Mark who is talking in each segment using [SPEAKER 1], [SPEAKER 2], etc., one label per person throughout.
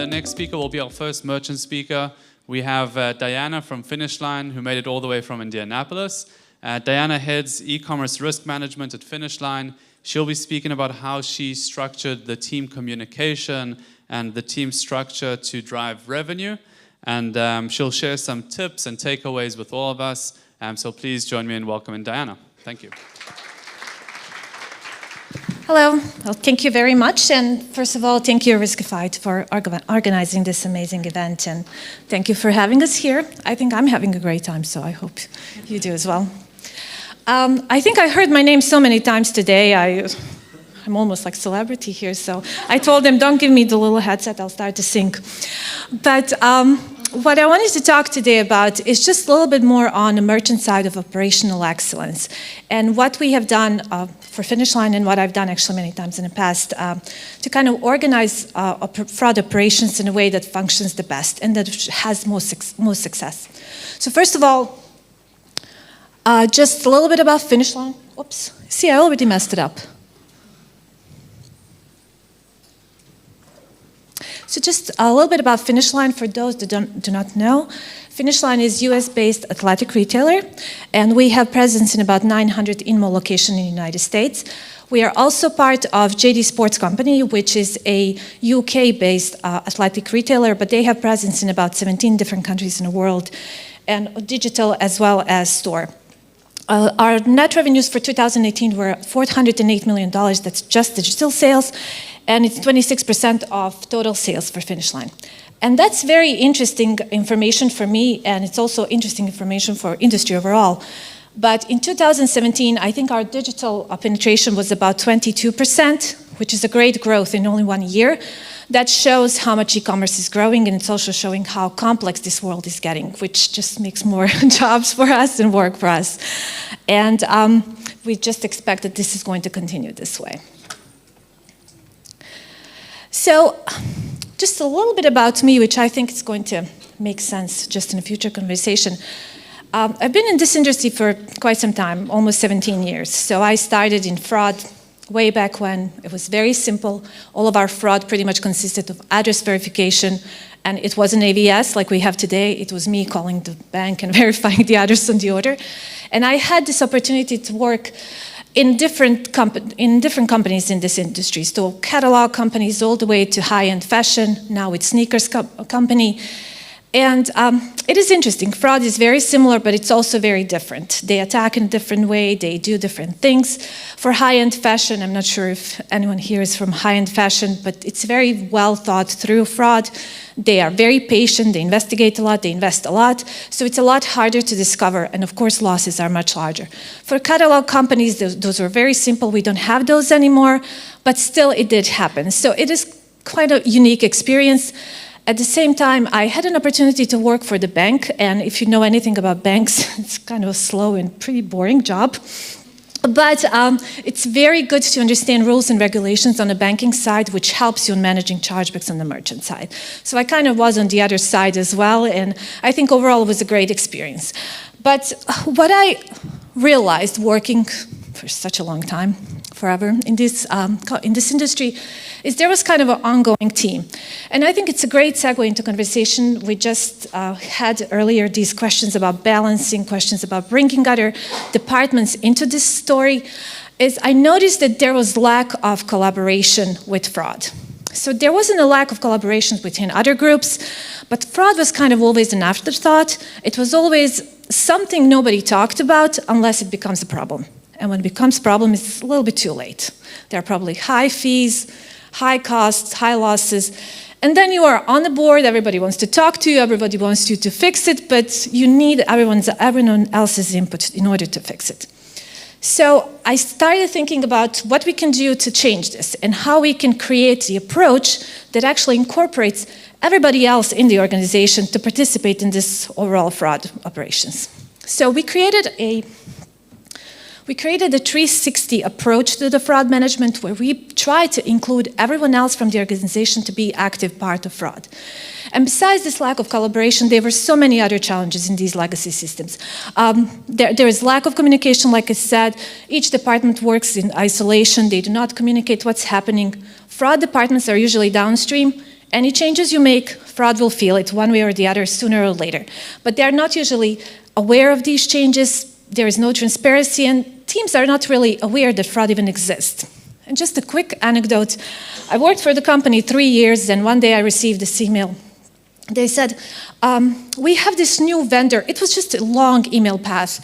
[SPEAKER 1] The next speaker will be our first merchant speaker. We have Diana from Finish Line, who made it all the way from Indianapolis. Diana heads e-commerce risk management at Finish Line. She'll be speaking about how she structured the team communication and the team structure to drive revenue. And she'll share some tips and takeaways with all of us. So please join me in welcoming Diana. Thank you.
[SPEAKER 2] Hello. Well, thank you very much. And first of all, thank you, Riskified, for organizing this amazing event. And thank you for having us here. I think I'm having a great time, so I hope you do as well. I think I heard my name so many times today. I'm almost like celebrity here, so I told them, don't give me the little headset, I'll start to sing. But what I wanted to talk today about is just a little bit more on the merchant side of operational excellence and what we have done for Finish Line and what I've done actually many times in the past to kind of organize fraud operations in a way that functions the best and that has most success. So first of all, just a little bit about Finish Line. Oops, see, I already messed it up. So just a little bit about Finish Line for those that do not know. Finish Line is US-based athletic retailer, and we have presence in about 900 InMall locations in the United States. We are also part of JD Sports Company, which is a UK-based athletic retailer, but they have presence in about 17 different countries in the world, and digital as well as store. Our net revenues for 2018 were $408 million. That's just digital sales, and it's 26% of total sales for Finish Line. And that's very interesting information for me, and it's also interesting information for industry overall. But in 2017, I think our digital penetration was about 22%, which is a great growth in only 1 year. That shows how much e-commerce is growing, and it's also showing how complex this world is getting, which just makes more jobs for us and work for us. And we just expect that this is going to continue this way. So just a little bit about me, which I think is going to make sense just in a future conversation. I've been in this industry for quite some time, almost 17 years. So I started in fraud way back when. It was very simple. All of our fraud pretty much consisted of address verification, and it wasn't AVS like we have today. It was me calling the bank and verifying the address on the order. And I had this opportunity to work in different companies in this industry. So catalog companies all the way to high-end fashion, now with sneakers company. And it is interesting. Fraud is very similar, but it's also very different. They attack in a different way. They do different things. For high-end fashion, I'm not sure if anyone here is from high-end fashion, but it's very well thought through fraud. They are very patient. They investigate a lot. They invest a lot. So it's a lot harder to discover. And of course, losses are much larger. For catalog companies, those were very simple. We don't have those anymore, but still it did happen. So it is quite a unique experience. At the same time, I had an opportunity to work for the bank, and if you know anything about banks, it's kind of a slow and pretty boring job. But it's very good to understand rules and regulations on the banking side, which helps you in managing chargebacks on the merchant side. So I kind of was on the other side as well, and I think overall it was a great experience. But what I realized working for such a long time, forever, in this industry, is there was kind of an ongoing team. And I think it's a great segue into conversation. We just had earlier these questions about balancing, questions about bringing other departments into this story, is I noticed that there was lack of collaboration with fraud. So there wasn't a lack of collaboration between other groups, but fraud was kind of always an afterthought. It was always something nobody talked about unless it becomes a problem. And when it becomes a problem, it's a little bit too late. There are probably high fees, high costs, high losses. And then you are on the board, everybody wants to talk to you, everybody wants you to fix it, but you need everyone else's input in order to fix it. So I started thinking about what we can do to change this and how we can create the approach that actually incorporates everybody else in the organization to participate in this overall fraud operations. So we created a 360 approach to the fraud management where we try to include everyone else from the organization to be active part of fraud. And besides this lack of collaboration, there were so many other challenges in these legacy systems. There is lack of communication, like I said. Each department works in isolation. They do not communicate what's happening. Fraud departments are usually downstream, Any changes you make, fraud will feel it one way or the other sooner or later. But they're not usually aware of these changes. There is no transparency, and teams are not really aware that fraud even exists. And just a quick anecdote. I worked for the company 3 years, and one day I received this email. They said, we have this new vendor. It was just a long email path.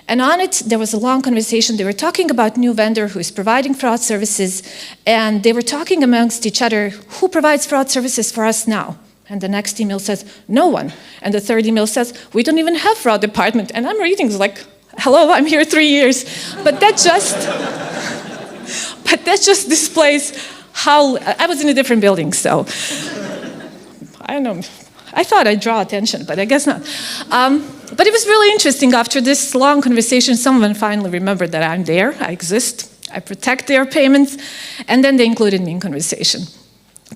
[SPEAKER 2] And on it, there was a long conversation. They were talking about new vendor who is providing fraud services, and they were talking amongst each other, who provides fraud services for us now? And the next email says, no one. And the third email says, we don't even have fraud department. And I'm reading, it's like, hello, I'm here 3 years. But that just displays how, I was in a different building, so I don't know. I thought I'd draw attention, but I guess not. But it was really interesting. After this long conversation, someone finally remembered that I'm there, I exist, I protect their payments, and then they included me in conversation.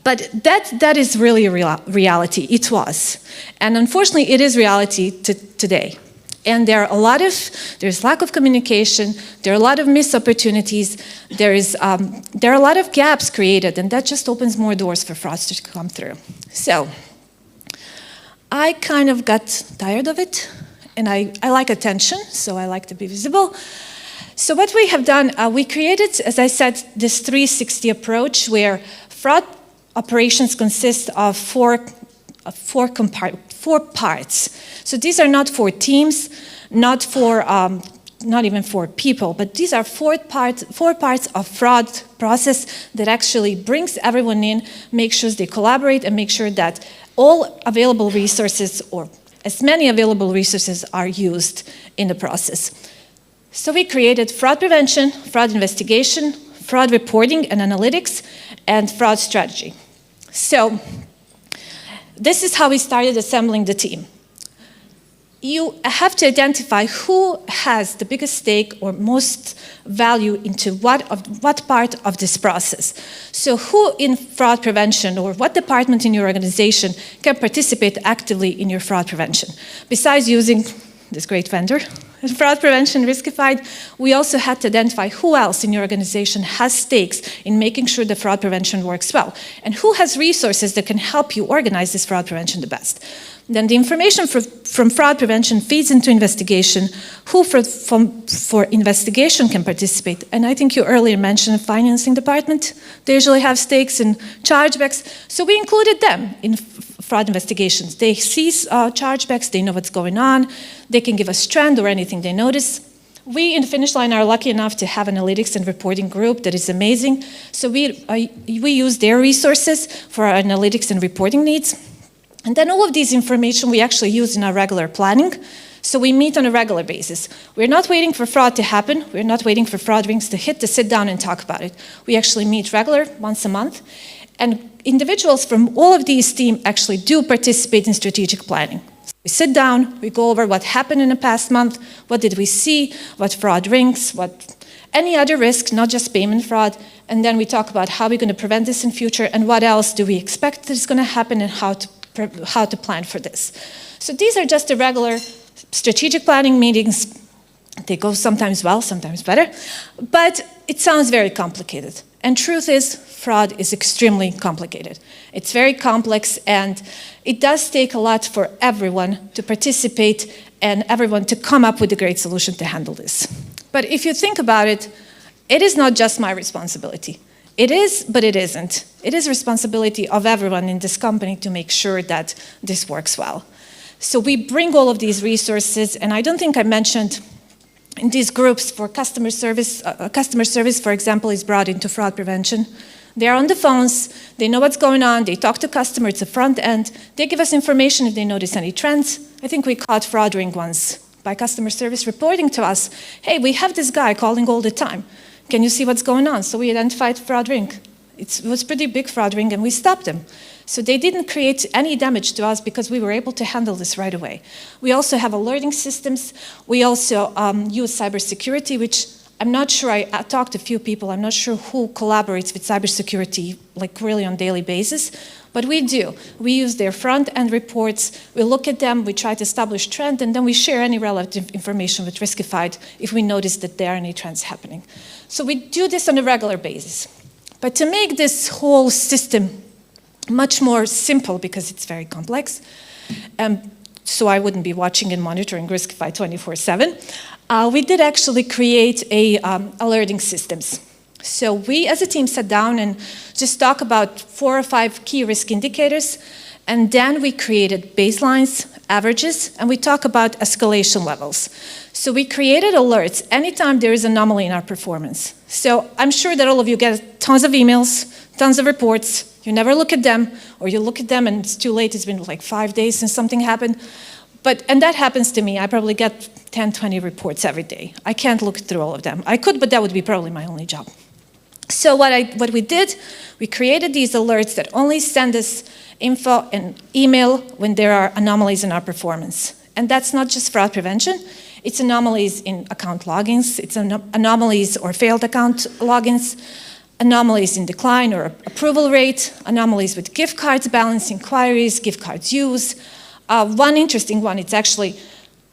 [SPEAKER 2] But that is really a reality. It was. And unfortunately, it is reality today. And there's lack of communication, there are a lot of missed opportunities, there are a lot of gaps created, and that just opens more doors for fraudsters to come through. So, I kind of got tired of it, and I like attention, so I like to be visible. So what we have done, we created, as I said, this 360 approach where fraud operations consist of four parts. So these are not for teams, not even for people, but these are four parts of fraud process that actually brings everyone in, makes sure they collaborate, and make sure that all available resources, or as many available resources, are used in the process. So we created fraud prevention, fraud investigation, fraud reporting and analytics, and fraud strategy. So this is how we started assembling the team. You have to identify who has the biggest stake or most value into what part of this process. So who in fraud prevention, or what department in your organization can participate actively in your fraud prevention? Besides using this great vendor, fraud prevention, Riskified, we also had to identify who else in your organization has stakes in making sure the fraud prevention works well, and who has resources that can help you organize this fraud prevention the best. Then the information from fraud prevention feeds into investigation, who for investigation can participate. And I think you earlier mentioned the financing department. They usually have stakes in chargebacks, so we included them in fraud investigations. They see chargebacks, they know what's going on, they can give us trend or anything they notice. We in Finish Line are lucky enough to have analytics and reporting group that is amazing. So we use their resources for our analytics and reporting needs. And then all of these information we actually use in our regular planning. So we meet on a regular basis. We're not waiting for fraud to happen. We're not waiting for fraud rings to hit to sit down and talk about it. We actually meet once a month. And individuals from all of these teams actually do participate in strategic planning. So we sit down, we go over what happened in the past month, what did we see, what fraud rings, what any other risk, not just payment fraud, and then we talk about how we're going to prevent this in future and what else do we expect is going to happen and how to plan for this. So these are just the regular strategic planning meetings. They go sometimes well, sometimes better, but it sounds very complicated. And truth is, fraud is extremely complicated. It's very complex, and it does take a lot for everyone to participate and everyone to come up with a great solution to handle this. But if you think about it, it is not just my responsibility. It is, but it isn't. It is responsibility of everyone in this company to make sure that this works well. So we bring all of these resources, and I don't think I mentioned in these groups for customer service, for example, is brought into fraud prevention. They're on the phones, they know what's going on, they talk to customers, it's a front end, they give us information if they notice any trends. I think we caught fraud ring once by customer service reporting to us, hey, we have this guy calling all the time. Can you see what's going on? So we identified fraud ring. It was a pretty big fraud ring, and we stopped them. So they didn't create any damage to us because we were able to handle this right away. We also have alerting systems. We also use cybersecurity, which I'm not sure, I talked to a few people, I'm not sure who collaborates with cybersecurity like really on a daily basis, but we do. We use their front-end reports, we look at them, we try to establish trend, and then we share any relevant information with Riskified if we notice that there are any trends happening. So we do this on a regular basis. But to make this whole system much more simple because it's very complex. So I wouldn't be watching and monitoring Riskified 24/7. We did actually create alerting systems. So we as a team sat down and just talked about 4 or 5 key risk indicators, and then we created baselines, averages, and we talk about escalation levels. So we created alerts anytime there is an anomaly in our performance. So I'm sure that all of you get tons of emails, tons of reports. You never look at them, or you look at them and it's too late. It's been like 5 days since something happened. And that happens to me. I probably get 10, 20 reports every day. I can't look through all of them. I could, but that would be probably my only job. So what we did, we created these alerts that only send us info and email when there are anomalies in our performance. And that's not just fraud prevention. It's anomalies in account logins. It's anomalies or failed account logins, anomalies in decline or approval rate, anomalies with gift cards balance inquiries, gift cards use. One interesting one, it's actually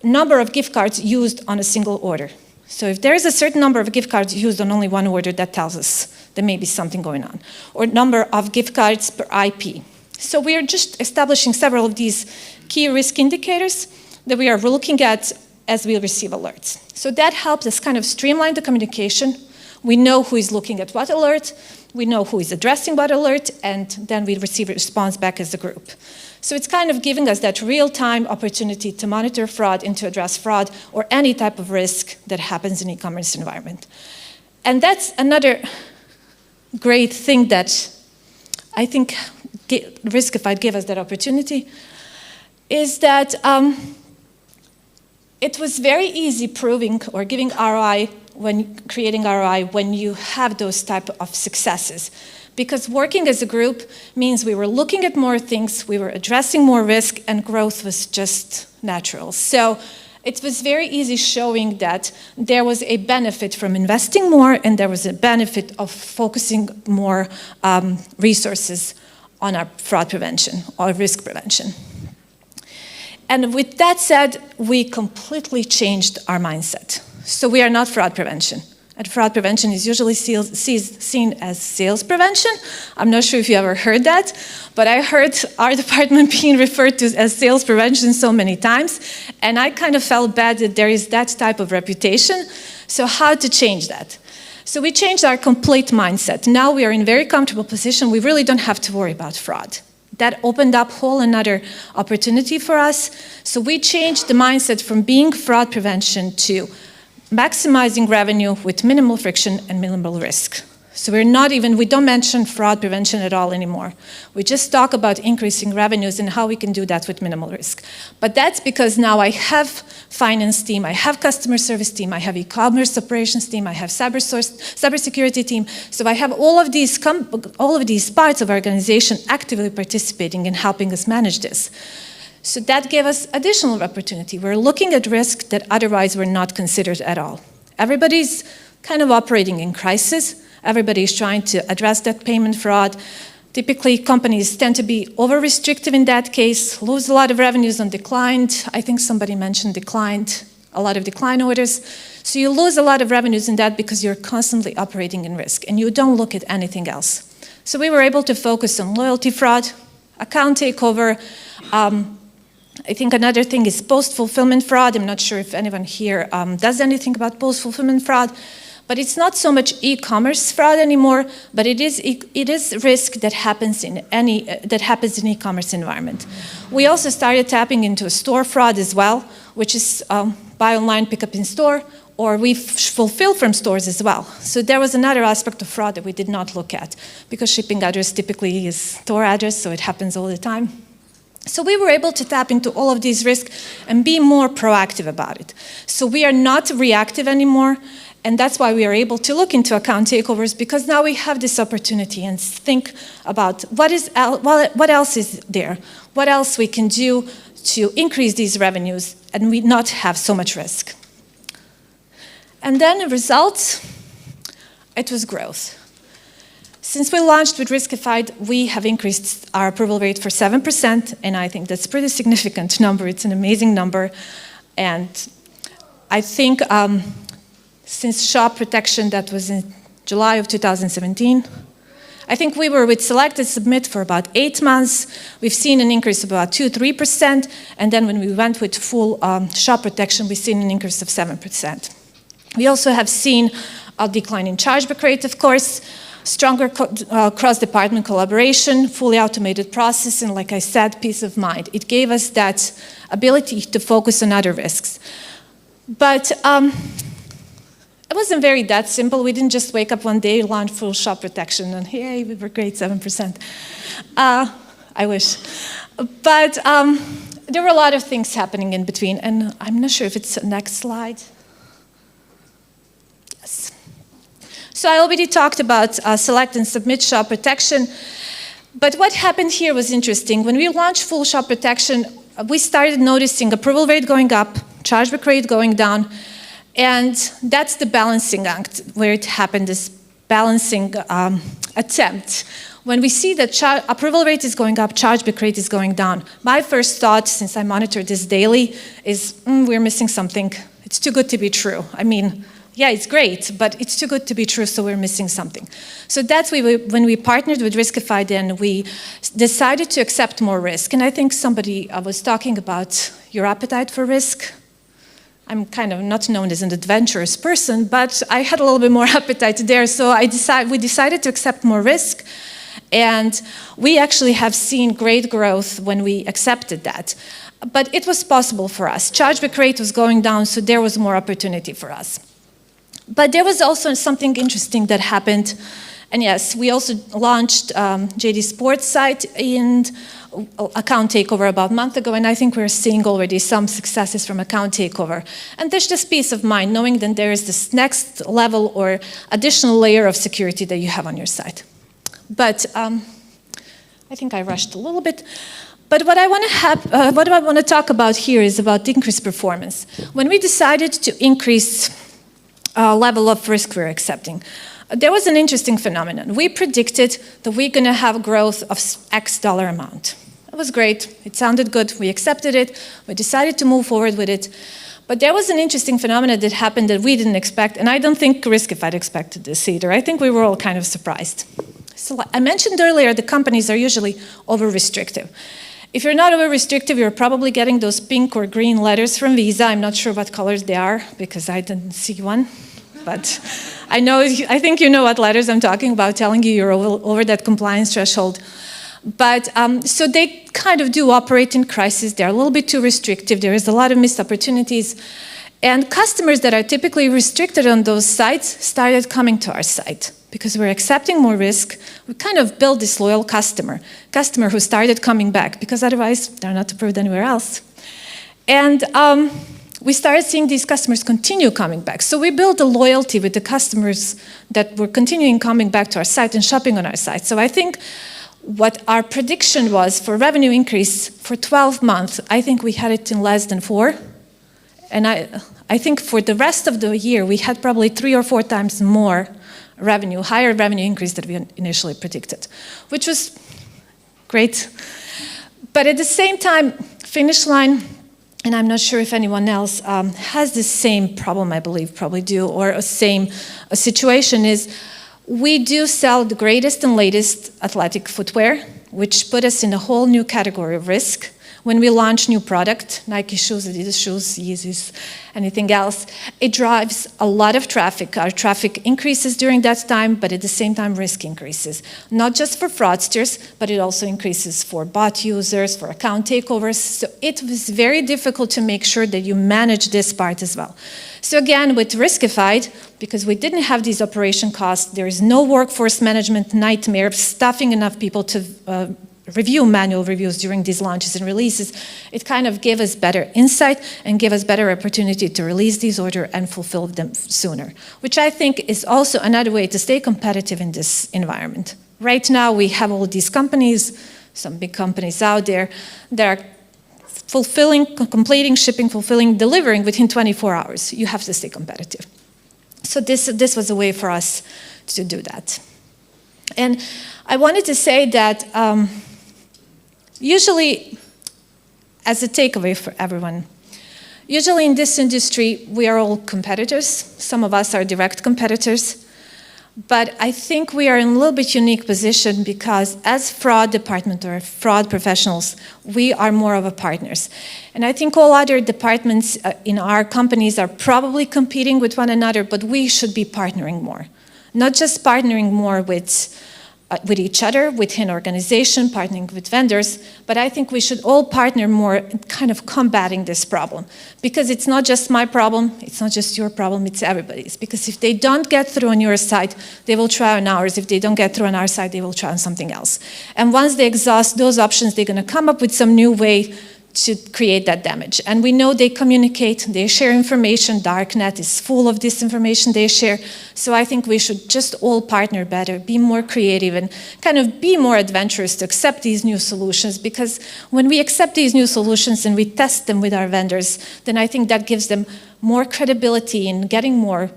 [SPEAKER 2] number of gift cards used on a single order. So if there is a certain number of gift cards used on only one order, that tells us there may be something going on. Or number of gift cards per IP. So we are just establishing several of these key risk indicators that we are looking at as we receive alerts. So that helps us kind of streamline the communication. We know who is looking at what alert, we know who is addressing what alert, and then we receive a response back as a group. So it's kind of giving us that real-time opportunity to monitor fraud and to address fraud or any type of risk that happens in e-commerce environment. And that's another great thing that I think Riskified gave us that opportunity, is that it was very easy proving or giving ROI when creating ROI when you have those type of successes. Because working as a group means we were looking at more things, we were addressing more risk, and growth was just natural. So it was very easy showing that there was a benefit from investing more, and there was a benefit of focusing more resources on our fraud prevention or risk prevention. And with that said, we completely changed our mindset. So we are not fraud prevention. And fraud prevention is usually seen as sales prevention. I'm not sure if you ever heard that, but I heard our department being referred to as sales prevention so many times, and I kind of felt bad that there is that type of reputation. So how to change that? So we changed our complete mindset. Now we are in a very comfortable position. We really don't have to worry about fraud. That opened up a whole another opportunity for us. So we changed the mindset from being fraud prevention to maximizing revenue with minimal friction and minimal risk. So we don't mention fraud prevention at all anymore. We just talk about increasing revenues and how we can do that with minimal risk. But that's because now I have finance team, I have customer service team, I have e-commerce operations team, I have cybersecurity team. So I have all of these parts of our organization actively participating in helping us manage this. So that gave us additional opportunity. We're looking at risks that otherwise were not considered at all. Everybody's kind of operating in crisis. Everybody's trying to address that payment fraud. Typically, companies tend to be over-restrictive in that case, lose a lot of revenues on declined. I think somebody mentioned declined, a lot of decline orders. So you lose a lot of revenues in that because you're constantly operating in risk, and you don't look at anything else. So we were able to focus on loyalty fraud, account takeover. I think another thing is post-fulfillment fraud. I'm not sure if anyone here does anything about post-fulfillment fraud, but it's not so much e-commerce fraud anymore, but it is risk that happens in e-commerce environment. We also started tapping into store fraud as well, which is buy online, pick up in store, or we fulfill from stores as well. So there was another aspect of fraud that we did not look at, because shipping address typically is store address, so it happens all the time. So we were able to tap into all of these risks and be more proactive about it. So we are not reactive anymore, and that's why we are able to look into account takeovers, because now we have this opportunity and think about what else is there, what else we can do to increase these revenues and we not have so much risk. And then the results, it was growth. Since we launched with Riskified, we have increased our approval rate for 7%, and I think that's a pretty significant number. It's an amazing number. And I think since shop protection, that was in July of 2017, I think we were with Select and Submit for about 8 months. We've seen an increase of about 2-3%, and then when we went with full shop protection, we've seen an increase of 7%. We also have seen a decline in chargeback rate, of course, stronger cross-department collaboration, fully automated process, and like I said, peace of mind. It gave us that ability to focus on other risks. But it wasn't very that simple. We didn't just wake up one day, launch full shop protection, and yay, we were great, 7%. I wish. But there were a lot of things happening in between, and I'm not sure if it's the next slide. Yes. So I already talked about Select and Submit shop protection, but what happened here was interesting. When we launched full shop protection, we started noticing approval rate going up, chargeback rate going down, and that's the balancing act where it happened, this balancing attempt. When we see that approval rate is going up, chargeback rate is going down, my first thought, since I monitor this daily, is we're missing something. It's too good to be true. I mean, yeah, it's great, but it's too good to be true, so we're missing something. So that's when we partnered with Riskify, then we decided to accept more risk. And I think somebody was talking about your appetite for risk. I'm kind of not known as an adventurous person, but I had a little bit more appetite there, so we decided to accept more risk, and we actually have seen great growth when we accepted that. But it was possible for us. Chargeback rate was going down, so there was more opportunity for us. But there was also something interesting that happened, and yes, we also launched JD Sports site and account takeover about a month ago, and I think we're seeing already some successes from account takeover. And there's just peace of mind knowing that there is this next level or additional layer of security that you have on your site. But I think I rushed a little bit. But what I want to talk about here is about increased performance. When we decided to increase level of risk we're accepting, there was an interesting phenomenon. We predicted that we're going to have growth of X dollar amount. It was great. It sounded good. We accepted it. We decided to move forward with it. But there was an interesting phenomenon that happened that we didn't expect, and I don't think Riskify expected this either. I think we were all kind of surprised. So I mentioned earlier the companies are usually over-restrictive. If you're not over-restrictive, you're probably getting those pink or green letters from Visa. I'm not sure what colors they are because I didn't see one. But I think you know what letters I'm talking about, telling you you're over that compliance threshold. But so they kind of do operate in crisis. They're a little bit too restrictive. There is a lot of missed opportunities. And customers that are typically restricted on those sites started coming to our site because we're accepting more risk. We kind of built this loyal customer who started coming back because otherwise they're not approved anywhere else. And we started seeing these customers continue coming back. So we built a loyalty with the customers that were continuing coming back to our site and shopping on our site. So I think what our prediction was for revenue increase for 12 months, I think we had it in less than 4. And I think for the rest of the year, we had probably 3 or 4 times more revenue, higher revenue increase than we initially predicted, which was great. But at the same time, Finish Line, and I'm not sure if anyone else has the same problem, I believe, probably do, or a situation is, we do sell the greatest and latest athletic footwear, which put us in a whole new category of risk. When we launch new product, Nike shoes, Adidas shoes, Yeezys, anything else, it drives a lot of traffic. Our traffic increases during that time, but at the same time, risk increases. Not just for fraudsters, but it also increases for bot users, for account takeovers. So it was very difficult to make sure that you manage this part as well. So again, with Riskified, because we didn't have these operation costs, there is no workforce management nightmare of staffing enough people to review manual reviews during these launches and releases. It kind of gave us better insight and gave us better opportunity to release these orders and fulfill them sooner, which I think is also another way to stay competitive in this environment. Right now, we have all these companies, some big companies out there, that are completing shipping, fulfilling, delivering within 24 hours. You have to stay competitive. So this was a way for us to do that. And I wanted to say that usually, as a takeaway for everyone, usually in this industry, we are all competitors. Some of us are direct competitors. But I think we are in a little bit unique position because as fraud department or fraud professionals, we are more of a partners. And I think all other departments in our companies are probably competing with one another, but we should be partnering more. Not just partnering more with each other, within organization, partnering with vendors, but I think we should all partner more in kind of combating this problem. Because it's not just my problem, it's not just your problem, it's everybody's. Because if they don't get through on your side, they will try on ours. If they don't get through on our side, they will try on something else. And once they exhaust those options, they're going to come up with some new way to create that damage. And we know they communicate, they share information. Darknet is full of disinformation they share. So I think we should just all partner better, be more creative, and kind of be more adventurous to accept these new solutions. Because when we accept these new solutions and we test them with our vendors, then I think that gives them more credibility in getting more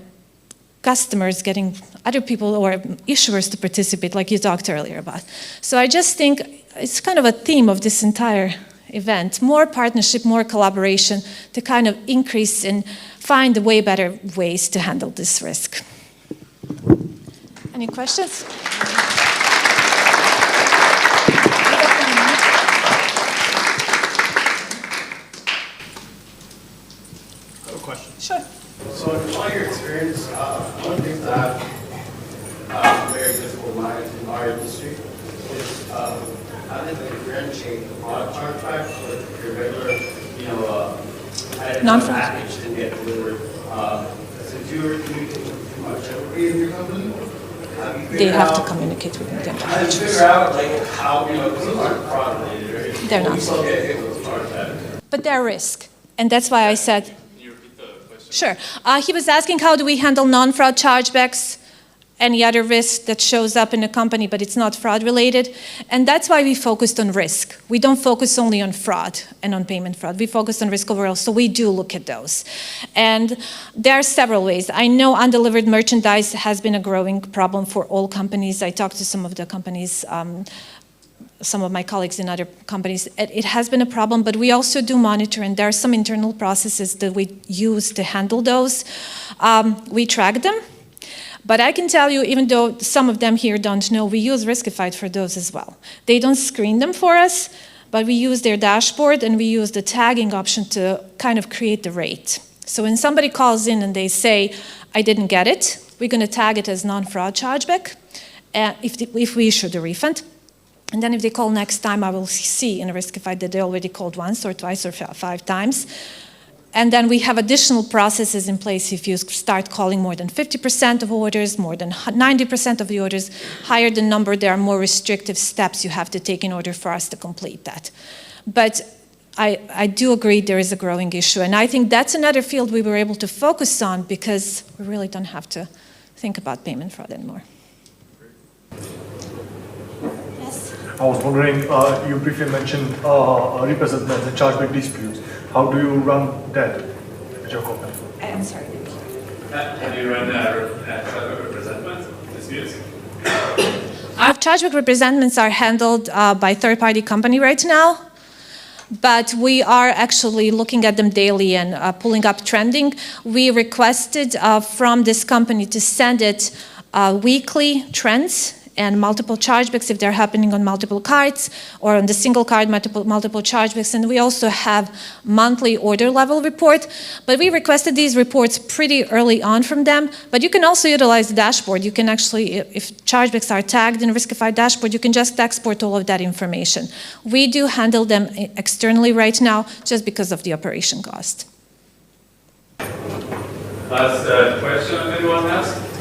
[SPEAKER 2] customers, getting other people or issuers to participate, like you talked earlier about. So I just think it's kind of a theme of this entire event, more partnership, more collaboration to kind of increase and find way better ways to handle this risk. Any questions?
[SPEAKER 3] I have a question.
[SPEAKER 2] Sure.
[SPEAKER 3] So in all your experience, one of the things that I've very difficult in our industry is how to differentiate the fraud contracts with your regular,
[SPEAKER 2] Non-fraud
[SPEAKER 3] package to get delivered. Since you were communicating too much everybody in your company,
[SPEAKER 2] they have to communicate with them.
[SPEAKER 3] how did you figure out how, these aren't fraud related, right?
[SPEAKER 2] They're not.
[SPEAKER 3] We still get hit with fraud attacks.
[SPEAKER 2] But they're risk. And that's why I said,
[SPEAKER 1] Can you repeat the question?
[SPEAKER 2] sure. He was asking how do we handle non-fraud chargebacks, any other risk that shows up in a company, but it's not fraud related. And that's why we focused on risk. We don't focus only on fraud and on payment fraud. We focus on risk overall, so we do look at those. And there are several ways. I know undelivered merchandise has been a growing problem for all companies. I talked to some of the companies, some of my colleagues in other companies. It has been a problem, but we also do monitor, and there are some internal processes that we use to handle those. We track them. But I can tell you, even though some of them here don't know, we use Riskified for those as well. They don't screen them for us, but we use their dashboard and we use the tagging option to kind of create the rate. So when somebody calls in and they say, I didn't get it, we're going to tag it as non-fraud chargeback if we issue the refund. And then if they call next time, I will see in Riskified that they already called once or twice or 5 times. And then we have additional processes in place if you start calling more than 50% of orders, more than 90% of the orders, higher the number, there are more restrictive steps you have to take in order for us to complete that. But I do agree there is a growing issue. And I think that's another field we were able to focus on because we really don't have to think about payment fraud anymore. Yes?
[SPEAKER 4] I was wondering, you briefly mentioned representatives and chargeback disputes. How do you run that at your company?
[SPEAKER 2] I'm sorry.
[SPEAKER 1] Have you run chargeback representment disputes?
[SPEAKER 2] Our chargeback representments are handled by third-party company right now, but we are actually looking at them daily and pulling up trending. We requested from this company to send it weekly trends and multiple chargebacks if they're happening on multiple cards or on the single card, multiple chargebacks. And we also have monthly order level report. But we requested these reports pretty early on from them. But you can also utilize the dashboard. You can actually, if chargebacks are tagged in a Riskified dashboard, you can just export all of that information. We do handle them externally right now just because of the operation cost.
[SPEAKER 1] Last question anyone has?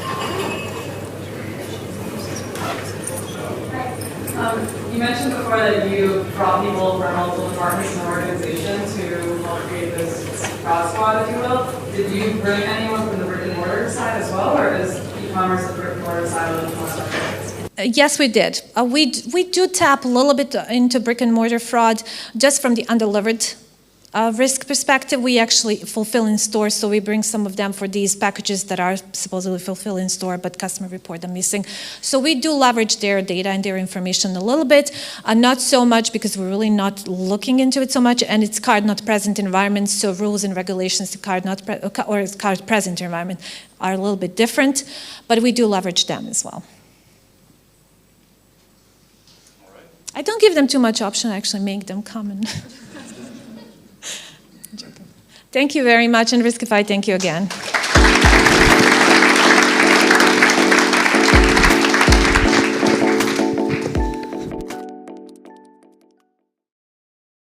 [SPEAKER 5] You mentioned before that you brought people from multiple departments in the organization to help create this fraud squad, if you will. Did you bring anyone from the brick and mortar side as well, or is e-commerce the brick and mortar side of the construction?
[SPEAKER 2] Yes, we did. We do tap a little bit into brick and mortar fraud just from the undelivered risk perspective, we actually fulfill in store, so we bring some of them for these packages that are supposedly fulfilled in store, but customer report them missing. So we do leverage their data and their information a little bit, not so much because we're really not looking into it so much, and it's card not present environments, so rules and regulations to card not or card present environment are a little bit different, but we do leverage them as well. I don't give them too much option, I actually make them common. Thank you very much, and Riskify, thank you again.